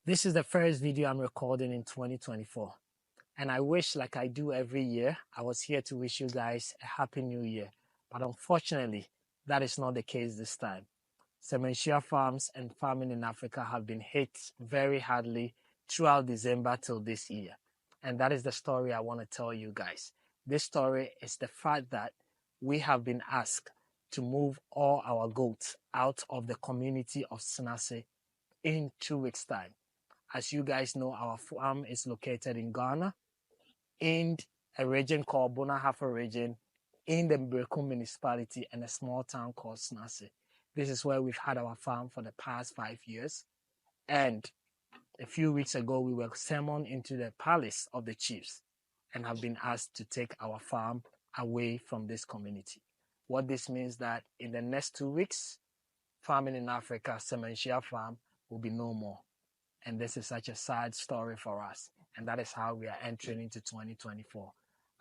This is the first video I'm recording in 2024, and I wish, like I do every year, I was here to wish you guys a happy new year. But unfortunately, that is not the case this time. Semanhyia farms and farming in Africa have been hit very hardly throughout December till this year. And that is the story I want to tell you guys. This story is the fact that we have been asked to move all our goats out of the community of Senase in 2 weeks' time. As you guys know, our farm is located in Ghana, in a region called Bonahafo region, in the Brekum municipality, and a small town called Senase. This is where we've had our farm for the past 5 years. And a few weeks ago, we were summoned into the palace of the chiefs and have been asked to take our farm away from this community. What this means that in the next 2 weeks, farming in Africa, Semanhyia farm, will be no more. And this is such a sad story for us. And that is how we are entering into 2024.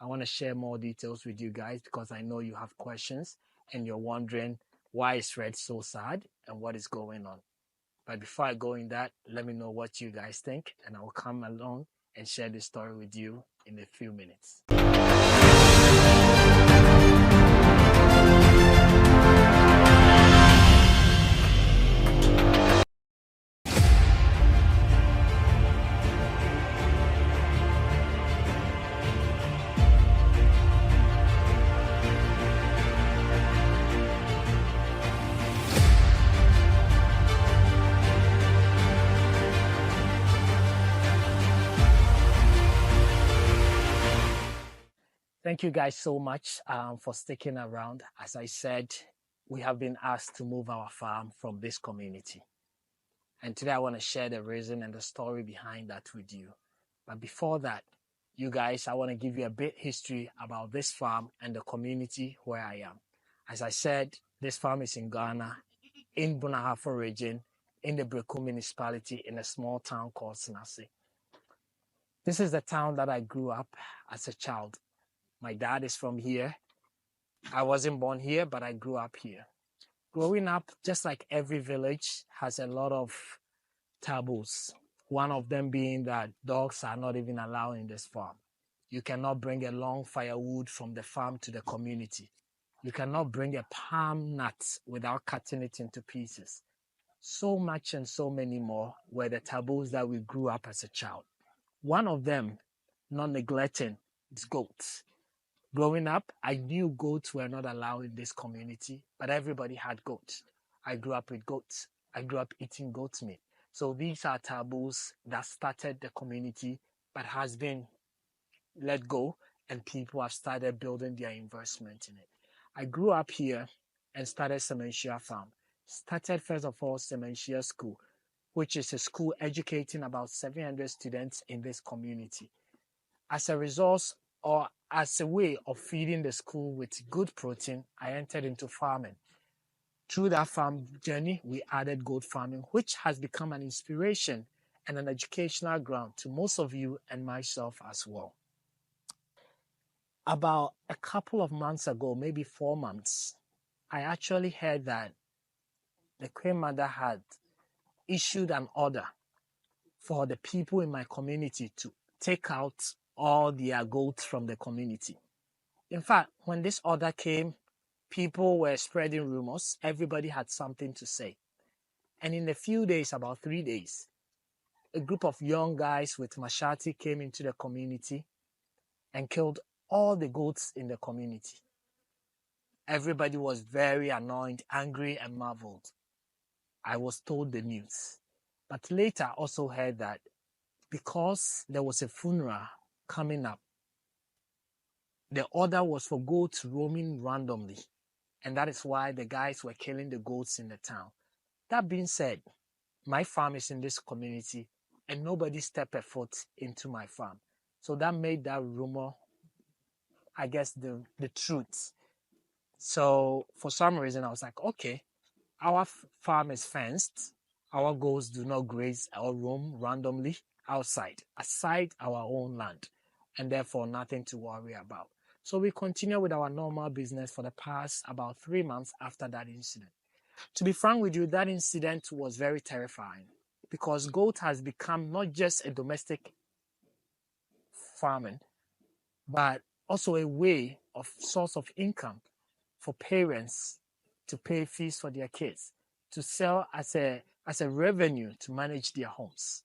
I want to share more details with you guys because I know you have questions and you're wondering why is Red so sad and what is going on. But before I go in that, let me know what you guys think, and I will come along and share this story with you in a few minutes. Thank you guys so much for sticking around. As I said, we have been asked to move our farm from this community. And today I want to share the reason and the story behind that with you. But before that, you guys, I want to give you a bit history about this farm and the community where I am. As I said, this farm is in Ghana, in Bonahafo region, in the Brekum municipality, in a small town called Senase. This is the town that I grew up as a child. My dad is from here. I wasn't born here, but I grew up here. Growing up, just like every village, has a lot of taboos. One of them being that dogs are not even allowed in this farm. You cannot bring a long firewood from the farm to the community. You cannot bring a palm nut without cutting it into pieces. So much and so many more were the taboos that we grew up as a child. One of them, not neglecting, is goats. Growing up, I knew goats were not allowed in this community, but everybody had goats. I grew up with goats. I grew up eating goat's meat. So these are taboos that started the community, but has been let go, and people have started building their investment in it. I grew up here and started Semanhyia farm. Started first of all Semanhyia school, which is a school educating about 700 students in this community. As a result, or as a way of feeding the school with good protein, I entered into farming. Through that farm journey, we added goat farming, which has become an inspiration and an educational ground to most of you and myself as well. About a couple of months ago, maybe 4 months, I actually heard that the Queen Mother had issued an order for the people in my community to take out all their goats from the community. In fact, when this order came, people were spreading rumors. Everybody had something to say. And in a few days, about 3 days, a group of young guys with machete came into the community and killed all the goats in the community. Everybody was very annoyed, angry, and marveled. I was told the news. But later I also heard that because there was a funeral coming up, the order was for goats roaming randomly. And that is why the guys were killing the goats in the town. That being said, my farm is in this community and nobody stepped a foot into my farm. So that made that rumor, I guess, the truth. So for some reason, I was like, okay, our farm is fenced. Our goats do not graze or roam randomly outside, aside our own land, and therefore nothing to worry about. So we continue with our normal business for the past about 3 months after that incident. To be frank with you, that incident was very terrifying. because goat has become not just a domestic farming, but also a way of source of income for parents to pay fees for their kids, to sell as a revenue to manage their homes.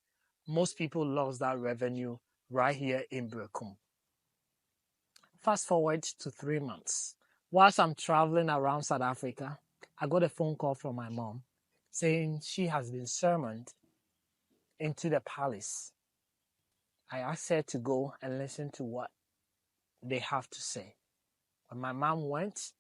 Most people lost that revenue right here in Brekum. Fast forward to 3 months. Whilst I'm traveling around South Africa, I got a phone call from my mom saying she has been summoned into the palace. I asked her to go and listen to what they have to say. When my mom went,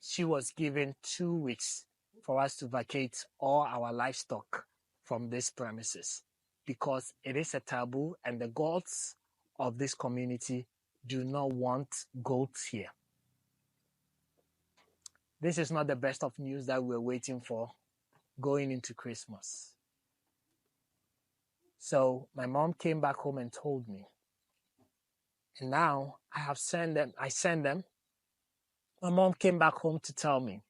she was given 2 weeks for us to vacate all our livestock from these premises because it is a taboo and the gods of this community do not want goats here. This is not the best of news that we're waiting for going into Christmas. So my mom came back home and told me. And now I sent them. My mom came back home to tell me.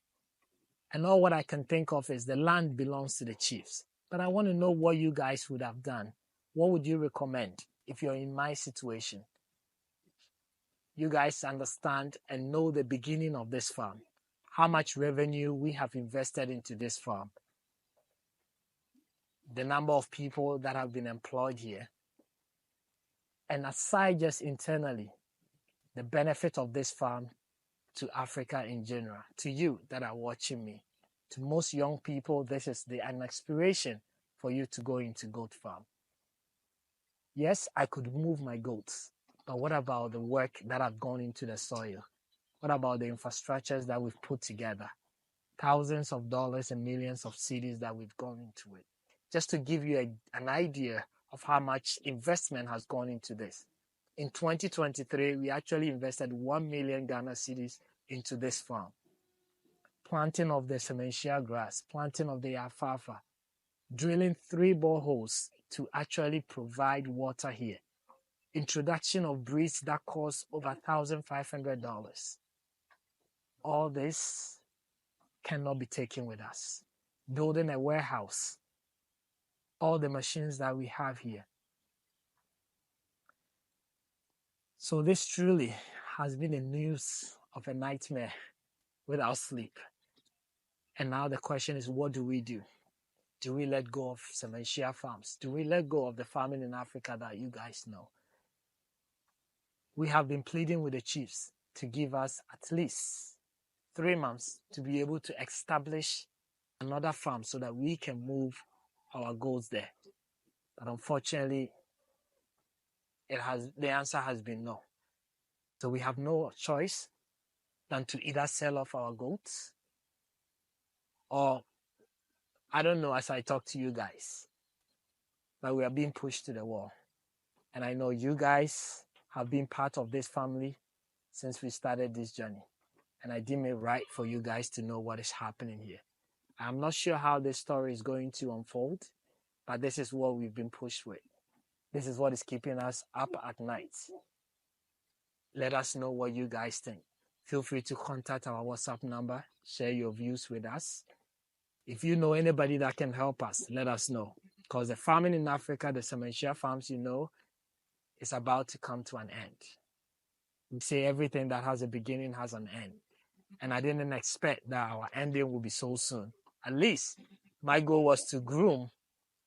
And all what I can think of is the land belongs to the chiefs. But I want to know what you guys would have done. What would you recommend if you're in my situation? You guys understand and know the beginning of this farm, how much revenue we have invested into this farm, the number of people that have been employed here, and aside just internally, the benefit of this farm to Africa in general, to you that are watching me. To most young people, this is an inspiration for you to go into goat farm. Yes, I could move my goats, but what about the work that have gone into the soil? What about the infrastructures that we've put together? Thousands of dollars and millions of cedis that we've gone into it. Just to give you an idea of how much investment has gone into this. In 2023, we actually invested 1 million Ghana cedis into this farm. Planting of the Semanhyia grass, planting of the alfalfa, drilling 3 boreholes to actually provide water here. Introduction of breeds that cost over $1,500. All this cannot be taken with us. Building a warehouse, all the machines that we have here. So this truly has been a news of a nightmare without sleep. And now the question is, what do we do? Do we let go of Semanhyia farms? Do we let go of the farming in Africa that you guys know? We have been pleading with the chiefs to give us at least 3 months to be able to establish another farm so that we can move our goats there. But unfortunately, the answer has been no. So we have no choice than to either sell off our goats or, I don't know, as I talk to you guys, but we are being pushed to the wall. And I know you guys have been part of this family since we started this journey. And I deem it right for you guys to know what is happening here. I'm not sure how this story is going to unfold, but this is what we've been pushed with. This is what is keeping us up at night. Let us know what you guys think. Feel free to contact our WhatsApp number, share your views with us. If you know anybody that can help us, let us know. Because the farming in Africa, the Semanhyia farms, is about to come to an end. We say everything that has a beginning has an end. And I didn't expect that our ending would be so soon. At least my goal was to groom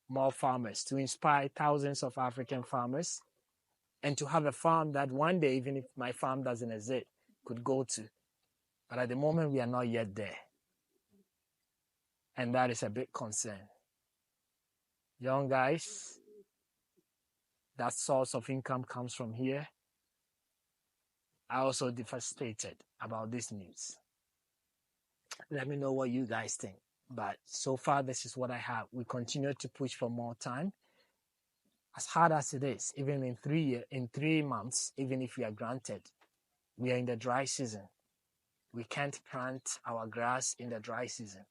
more farmers, to inspire thousands of African farmers, and to have a farm that one day, even if my farm doesn't exist, could go to. But at the moment, we are not yet there. And that is a big concern. Young guys, that source of income comes from here. I also devastated about this news. Let me know what you guys think. But so far, this is what I have. We continue to push for more time. As hard as it is, even in 3 months, even if we are granted, we are in the dry season. We can't plant our grass in the dry season.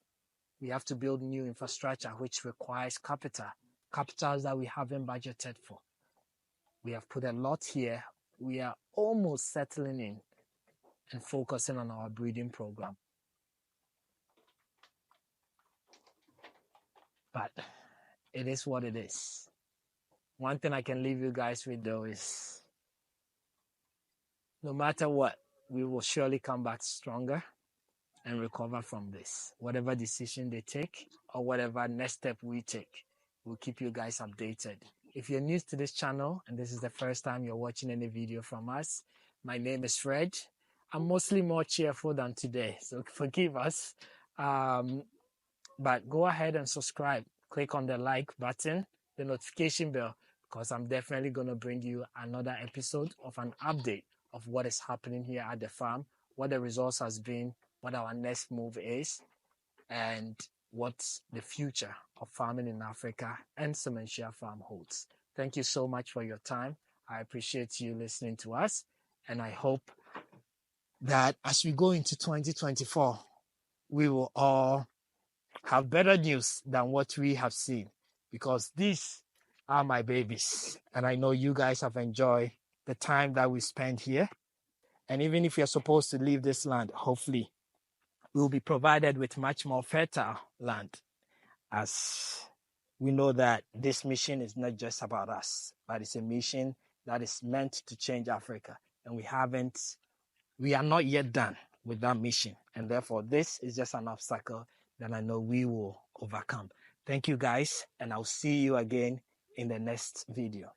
We have to build new infrastructure, which requires capitals that we haven't budgeted for. We have put a lot here. We are almost settling in and focusing on our breeding program. But it is what it is. One thing I can leave you guys with though is no matter what, we will surely come back stronger and recover from this. Whatever decision they take or whatever next step we take, we'll keep you guys updated. If you're new to this channel and this is the first time you're watching any video from us, my name is Fred. I'm mostly more cheerful than today, so forgive us. But go ahead and subscribe. Click on the like button, the notification bell, because I'm definitely going to bring you another episode of an update of what is happening here at the farm, what the results has been, what our next move is, and what the future of farming in Africa and Semanhyia farm holds. Thank you so much for your time. I appreciate you listening to us, and I hope that as we go into 2024, we will all have better news than what we have seen, because these are my babies, and I know you guys have enjoyed the time that we spent here. And even if you're supposed to leave this land, hopefully we'll be provided with much more fertile land, as we know that this mission is not just about us, but it's a mission that is meant to change Africa. And we are not yet done with that mission. And therefore, this is just an obstacle that I know we will overcome. Thank you guys, and I'll see you again in the next video.